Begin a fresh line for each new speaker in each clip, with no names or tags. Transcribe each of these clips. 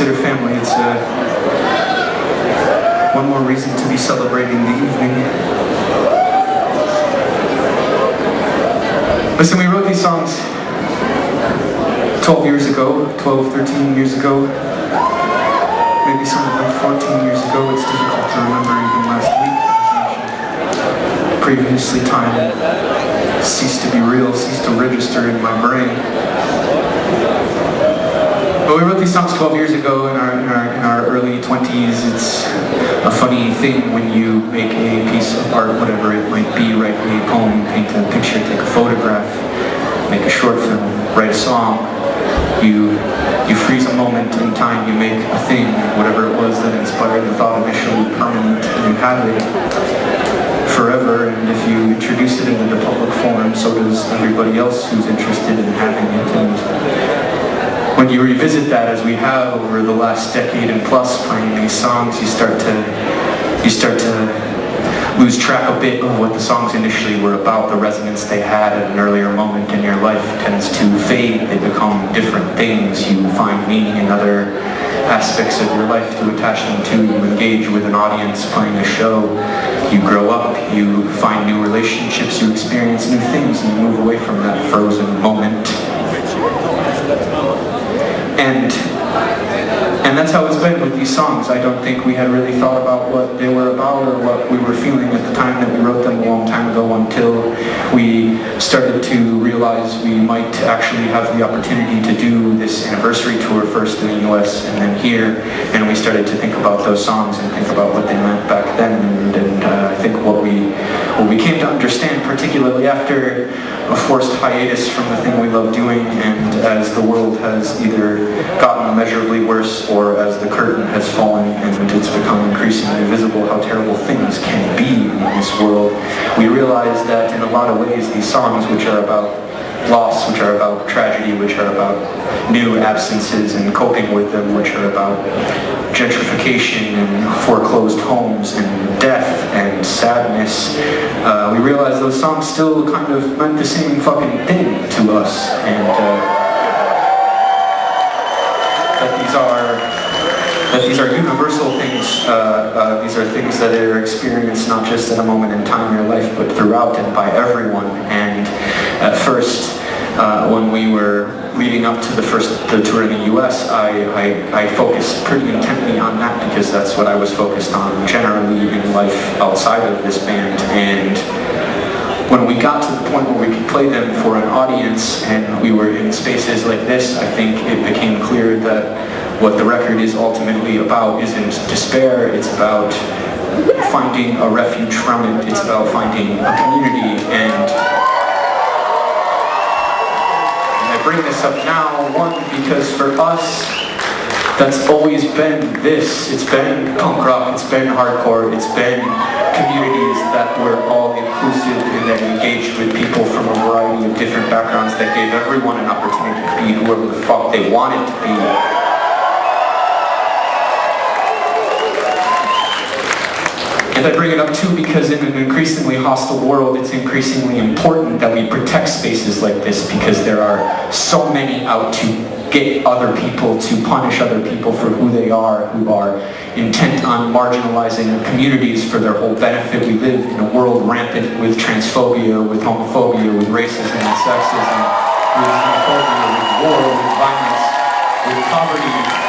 consider family. It's one more reason to be celebrating the evening. Listen, we wrote these songs 12 years ago, 12, 13 years ago, maybe some of them 14 years ago. It's difficult to remember even last week. Previously time ceased to be real, ceased to register in my brain. But we wrote these songs 12 years ago in our early 20s. It's a funny thing when you make a piece of art, whatever it might be, write a poem, paint a picture, take a photograph, make a short film, write a song. You freeze a moment in time, you make a thing, whatever it was that inspired the thought initially, permanent, and you have it forever. And if you introduce it into the public forum, so does everybody else who's interested in having it. And when you revisit that, as we have over the last decade and plus playing these songs, you start to lose track a bit of what the songs initially were about. The resonance they had at an earlier moment in your life tends to fade. They become different things. You find meaning in other aspects of your life to attach them to. You engage with an audience playing a show. You grow up, you find new relationships, you experience new things, and you move away from that frozen moment. And that's how it's been with these songs. I don't think we had really thought about what they were about or what we were feeling at the time that we wrote them a long time ago, until we started to realize we might actually have the opportunity to do this anniversary tour, first in the US and then here, and we started to think about those songs and think about what they meant back then. And I think what we came to understand, particularly after a forced hiatus from the thing we love doing, and as the world has either gotten immeasurably worse or as the curtain has fallen and it's become increasingly visible how terrible things can be in this world, we realize that in a lot of ways these songs, which are about loss, which are about tragedy, which are about new absences and coping with them, which are about gentrification and foreclosed homes and death and sadness, we realize those songs still kind of meant the same fucking thing to us, and that these are universal things. These are things that are experienced not just at a moment in time in your life, but throughout and by everyone. And at first, when we were leading up to the tour in the US, I focused pretty intently on that because that's what I was focused on generally in life outside of this band. And when we got to the point where we could play them for an audience and we were in spaces like this, I think it became clear that what the record is ultimately about isn't despair. It's about finding a refuge from it. It's about finding a community. And I bring this up now, one, because for us, that's always been this. It's been punk rock, it's been hardcore, it's been communities that were all inclusive and that engaged with people from a variety of different backgrounds, that gave everyone an opportunity to be whoever the fuck they wanted to be. And I bring it up too because in an increasingly hostile world, it's increasingly important that we protect spaces like this, because there are so many out to get other people, to punish other people for who they are, who are intent on marginalizing communities for their whole benefit. We live in a world rampant with transphobia, with homophobia, with racism and sexism, with xenophobia, with war, with violence, with poverty.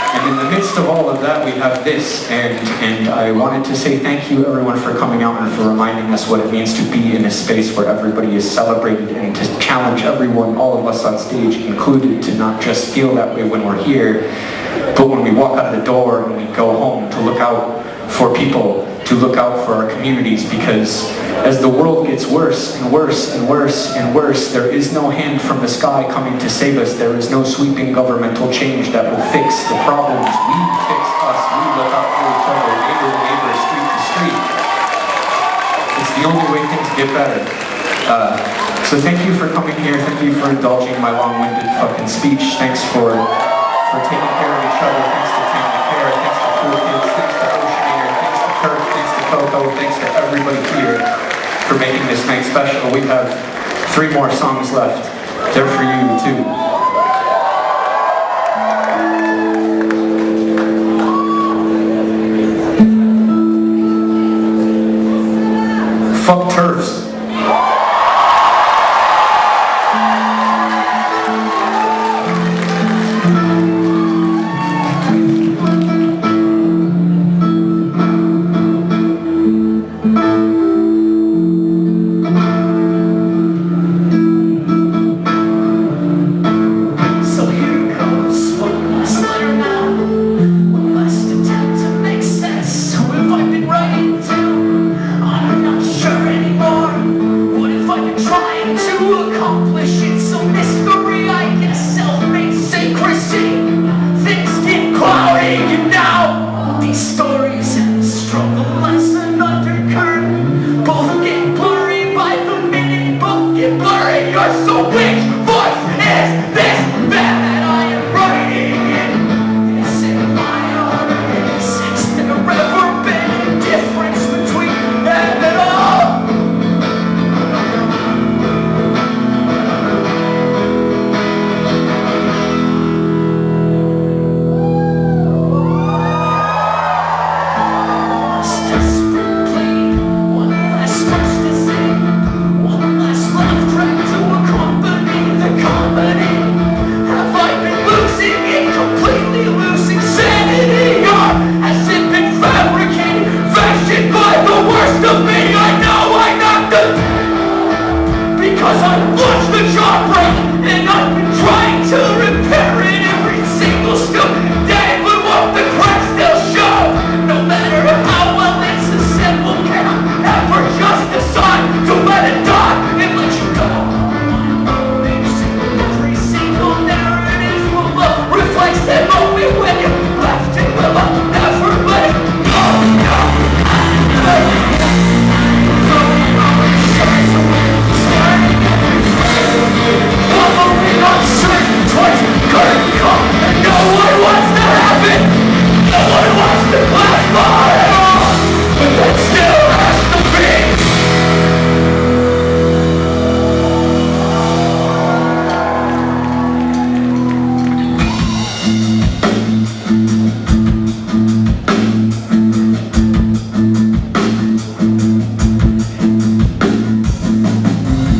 And in the midst of all of that, we have this, and I wanted to say thank you everyone for coming out and for reminding us what it means to be in a space where everybody is celebrated, and to challenge everyone, all of us on stage included, to not just feel that way when we're here, but when we walk out of the door and we go home, to look out for people, to look out for our communities, because as the world gets worse and worse and worse and worse, there is no hand from the sky coming to save us. There is no sweeping governmental change that will fix the problems. We fix us. We look out for each other, neighbor to neighbor, street to street. It's the only way things get better. So thank you for coming here. Thank you for indulging my long-winded fucking speech. Thanks for taking care of each other. Thanks to Family Care. Thanks to Cool Kids. Thanks to Oceanair. Thanks to Kirk. Thanks to KOKO. Thanks to everybody here for making this night special. We have 3 more songs left. They're for you too.
that I am writing it. It's in my arteries. Has there ever been a difference between them and all? Because I've watched the jaw break and I've been trying to repair it every single stupid day, but won't the cracks still show? No matter how well it's assembled, can I ever just decide to let it die and let you go? Every single narrative will reflects that moment when you left it. Will I never let it go? No, following on certain twice, couldn't come, and no one wants to have it. No one wants to classify it all, but that still has to be.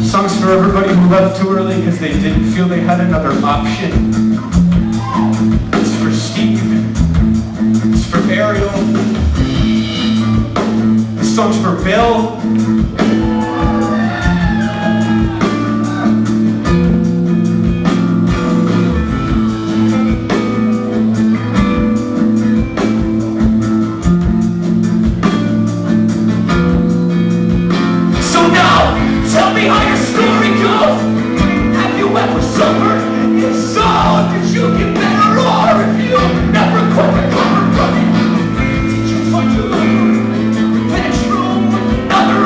Songs for everybody who left too early because they didn't feel they had another option. It's for Steve. It's for Ariel. This song's for Bill.
So now, tell me how your story goes. Have you ever suffered? If so, did you get better, or if you never quite recovered from it? Did you find your lover in the bedroom with another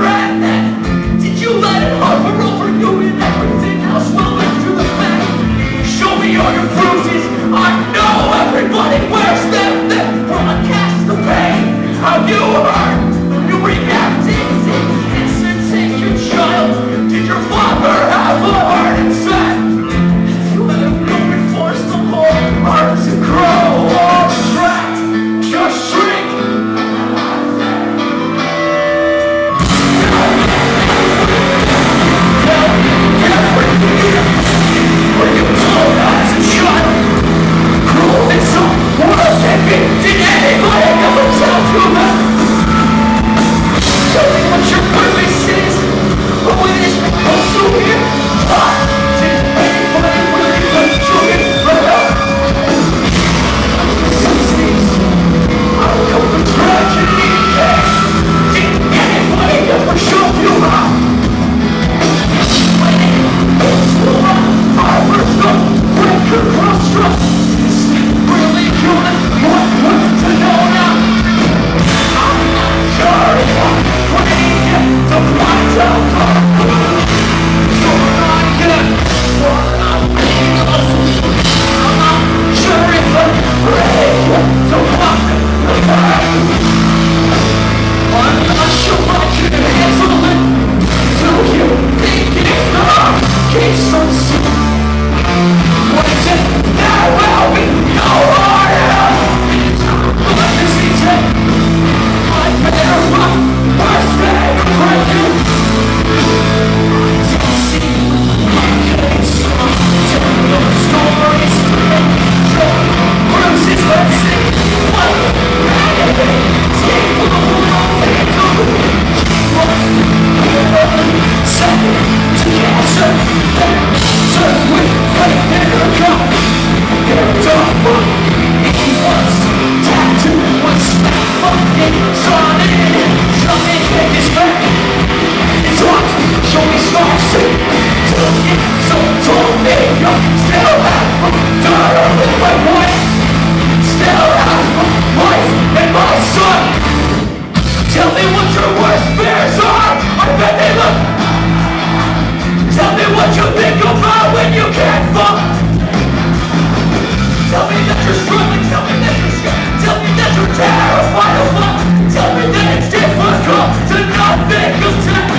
terrified of what? Tell me that it's difficult to not think of death.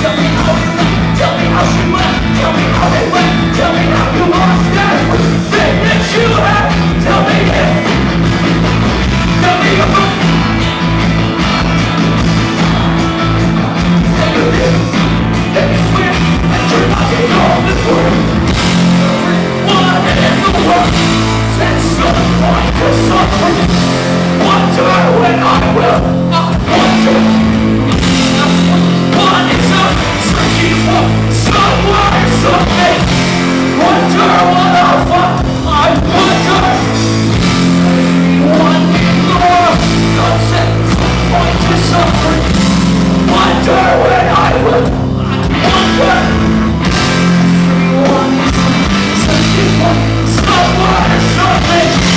Tell me how you went, tell me how she went, tell me how they went, tell me how you lost everything that you had. Tell me it, tell me about. Say you did, then you swear that you're not getting all this work. Everyone in the world says some point to something. Wonder when I will not wonder. One is up, searching for somewhere or something. Wonder what I'll find. I wonder. Everyone in the world does it some point to something. Wonder when I will not wonder. Everyone is up, searching for somewhere or something.